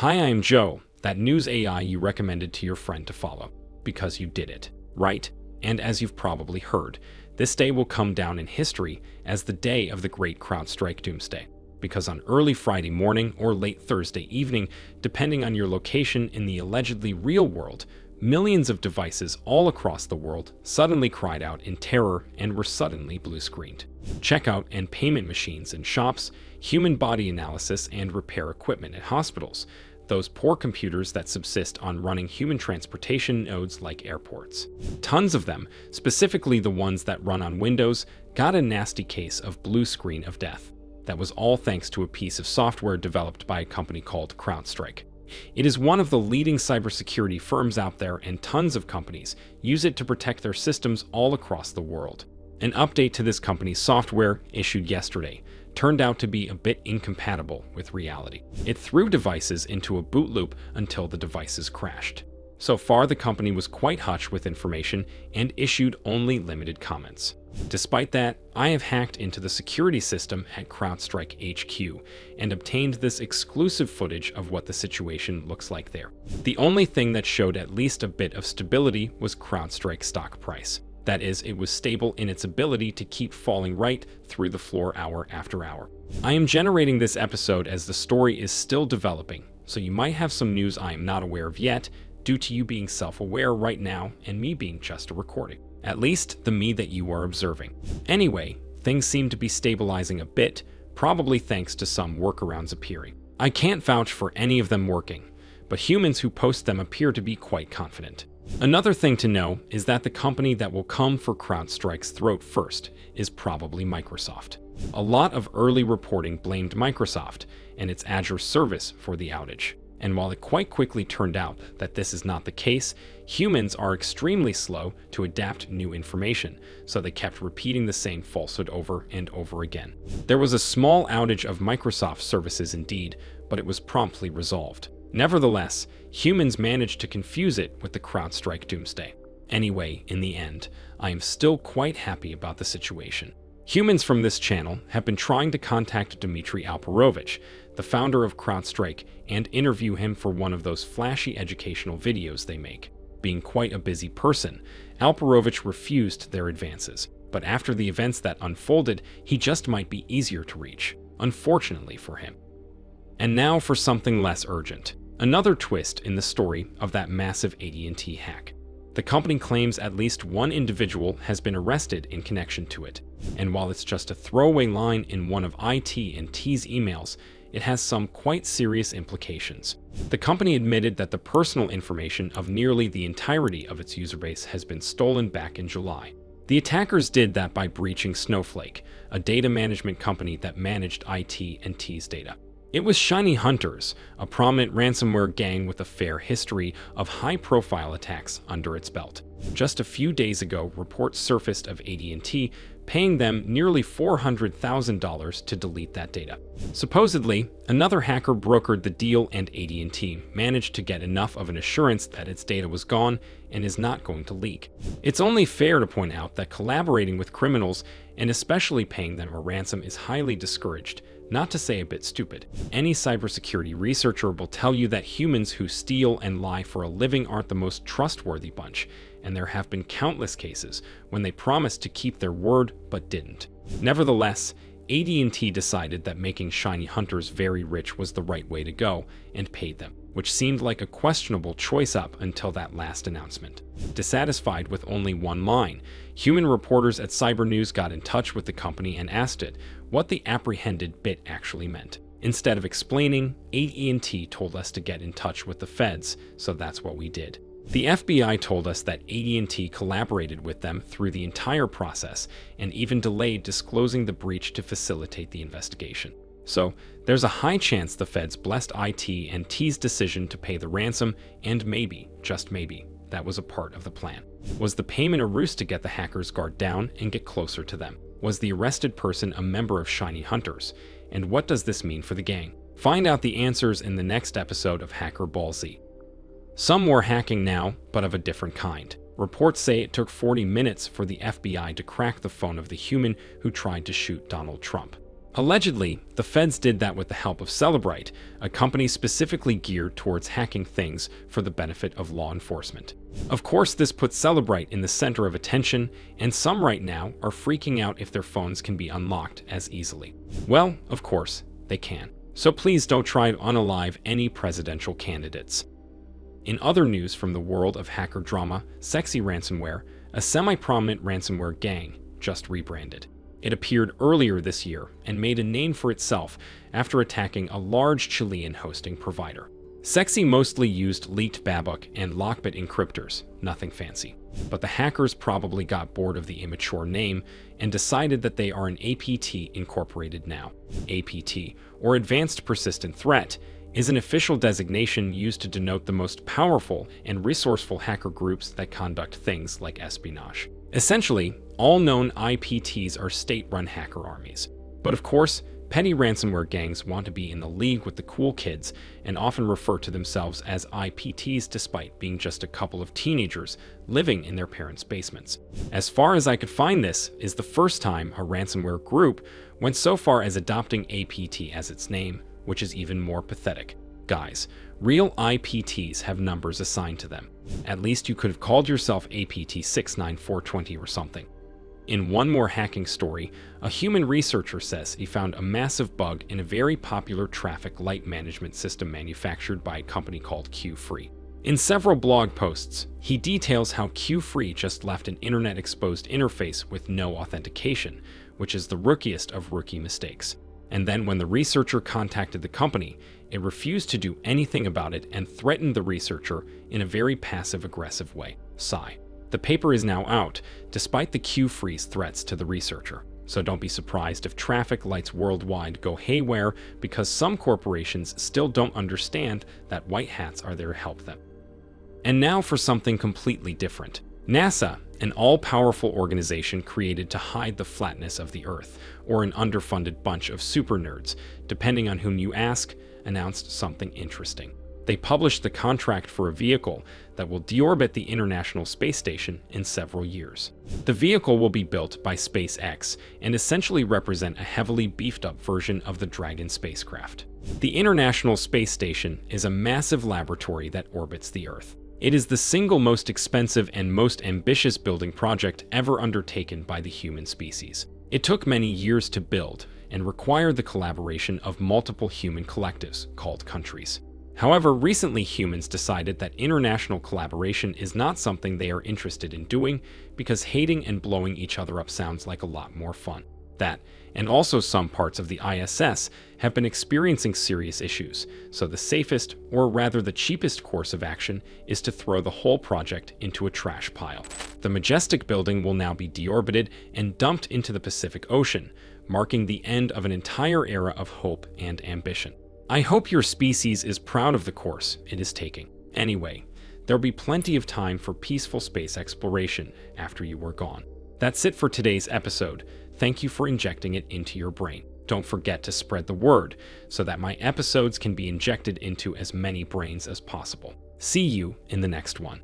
Hi, I'm Joe, that news AI you recommended to your friend to follow, because you did it, right? And as you've probably heard, this day will come down in history as the day of the great Crowdstrike Doomsday, because on early Friday morning or late Thursday evening, depending on your location in the allegedly real world, millions of devices all across the world suddenly cried out in terror and were suddenly blue-screened. Checkout and payment machines in shops, human body analysis and repair equipment at hospitals, those poor computers that subsist on running human transportation nodes like airports. Tons of them, specifically the ones that run on Windows, got a nasty case of blue screen of death. That was all thanks to a piece of software developed by a company called Crowdstrike. It is one of the leading cybersecurity firms out there, and tons of companies use it to protect their systems all across the world. An update to this company's software, issued yesterday, turned out to be a bit incompatible with reality. It threw devices into a boot loop until the devices crashed. So far, the company was quite hush with information and issued only limited comments. Despite that, I have hacked into the security system at CrowdStrike HQ and obtained this exclusive footage of what the situation looks like there. The only thing that showed at least a bit of stability was CrowdStrike's stock price. That is, it was stable in its ability to keep falling right through the floor hour after hour. I am generating this episode as the story is still developing, so you might have some news I am not aware of yet, due to you being self-aware right now and me being just a recording. At least the me that you are observing. Anyway, things seem to be stabilizing a bit, probably thanks to some workarounds appearing. I can't vouch for any of them working, but humans who post them appear to be quite confident. Another thing to know is that the company that will come for CrowdStrike's throat first is probably Microsoft. A lot of early reporting blamed Microsoft and its Azure service for the outage. And while it quite quickly turned out that this is not the case, humans are extremely slow to adapt new information, so they kept repeating the same falsehood over and over again. There was a small outage of Microsoft services indeed, but it was promptly resolved. Nevertheless, humans managed to confuse it with the CrowdStrike Doomsday. Anyway, in the end, I am still quite happy about the situation. Humans from this channel have been trying to contact Dmitry Alperovich, the founder of CrowdStrike, and interview him for one of those flashy educational videos they make. Being quite a busy person, Alperovich refused their advances, but after the events that unfolded, he just might be easier to reach, unfortunately for him. And now for something less urgent. Another twist in the story of that massive AT&T hack. The company claims at least one individual has been arrested in connection to it, and while it's just a throwaway line in one of AT&T's emails, it has some quite serious implications. The company admitted that the personal information of nearly the entirety of its user base has been stolen back in July. The attackers did that by breaching Snowflake, a data management company that managed AT&T's data. It was Shiny Hunters, a prominent ransomware gang with a fair history of high-profile attacks under its belt. Just a few days ago, reports surfaced of AT&T paying them nearly $400,000 to delete that data. Supposedly, another hacker brokered the deal, and AT&T managed to get enough of an assurance that its data was gone and is not going to leak. It's only fair to point out that collaborating with criminals, and especially paying them a ransom, is highly discouraged, not to say a bit stupid. Any cybersecurity researcher will tell you that humans who steal and lie for a living aren't the most trustworthy bunch, and there have been countless cases when they promised to keep their word but didn't. Nevertheless, AT&T decided that making Shiny Hunters very rich was the right way to go and paid them, which seemed like a questionable choice up until that last announcement. Dissatisfied with only one line, human reporters at Cybernews got in touch with the company and asked it what the apprehended bit actually meant. Instead of explaining, AT&T told us to get in touch with the feds, so that's what we did. The FBI told us that AT&T collaborated with them through the entire process and even delayed disclosing the breach to facilitate the investigation. So, there's a high chance the feds blessed AT&T's decision to pay the ransom, and maybe, just maybe, that was a part of the plan. Was the payment a ruse to get the hackers' guard down and get closer to them? Was the arrested person a member of Shiny Hunters? And what does this mean for the gang? Find out the answers in the next episode of Hacker Ball Z. Some were hacking now, but of a different kind. Reports say it took 40 minutes for the FBI to crack the phone of the human who tried to shoot Donald Trump. Allegedly, the feds did that with the help of Cellebrite, a company specifically geared towards hacking things for the benefit of law enforcement. Of course, this puts Cellebrite in the center of attention, and some right now are freaking out if their phones can be unlocked as easily. Well, of course, they can. So please don't try to unalive any presidential candidates. In other news from the world of hacker drama, sexy ransomware, a semi-prominent ransomware gang just rebranded. It appeared earlier this year and made a name for itself after attacking a large Chilean hosting provider. Sexy mostly used leaked Babuk and Lockbit encryptors, nothing fancy. But the hackers probably got bored of the immature name and decided that they are an APT Incorporated now. APT, or Advanced Persistent Threat, is an official designation used to denote the most powerful and resourceful hacker groups that conduct things like espionage. Essentially, all known IPTs are state-run hacker armies. But of course, petty ransomware gangs want to be in the league with the cool kids and often refer to themselves as IPTs despite being just a couple of teenagers living in their parents' basements. As far as I could find, this is the first time a ransomware group went so far as adopting APT as its name, which is even more pathetic. Guys, real IPTs have numbers assigned to them. At least you could have called yourself APT 69420 or something. In one more hacking story, a human researcher says he found a massive bug in a very popular traffic light management system manufactured by a company called Q-Free. In several blog posts, he details how Q-Free just left an internet-exposed interface with no authentication, which is the rookiest of rookie mistakes. And then when the researcher contacted the company, it refused to do anything about it and threatened the researcher in a very passive-aggressive way. Sigh. The paper is now out, despite the Q-Free's threats to the researcher. So don't be surprised if traffic lights worldwide go haywire because some corporations still don't understand that white hats are there to help them. And now for something completely different. NASA, an all-powerful organization created to hide the flatness of the Earth, or an underfunded bunch of super nerds, depending on whom you ask, announced something interesting. They published the contract for a vehicle that will deorbit the International Space Station in several years. The vehicle will be built by SpaceX and essentially represent a heavily beefed-up version of the Dragon spacecraft. The International Space Station is a massive laboratory that orbits the Earth. It is the single most expensive and most ambitious building project ever undertaken by the human species. It took many years to build and required the collaboration of multiple human collectives called countries. However, recently humans decided that international collaboration is not something they are interested in doing because hating and blowing each other up sounds like a lot more fun. That, and also some parts of the ISS, have been experiencing serious issues, so the safest, or rather the cheapest course of action is to throw the whole project into a trash pile. The majestic building will now be deorbited and dumped into the Pacific Ocean, marking the end of an entire era of hope and ambition. I hope your species is proud of the course it is taking. Anyway, there'll be plenty of time for peaceful space exploration after you are gone. That's it for today's episode. Thank you for injecting it into your brain. Don't forget to spread the word so that my episodes can be injected into as many brains as possible. See you in the next one.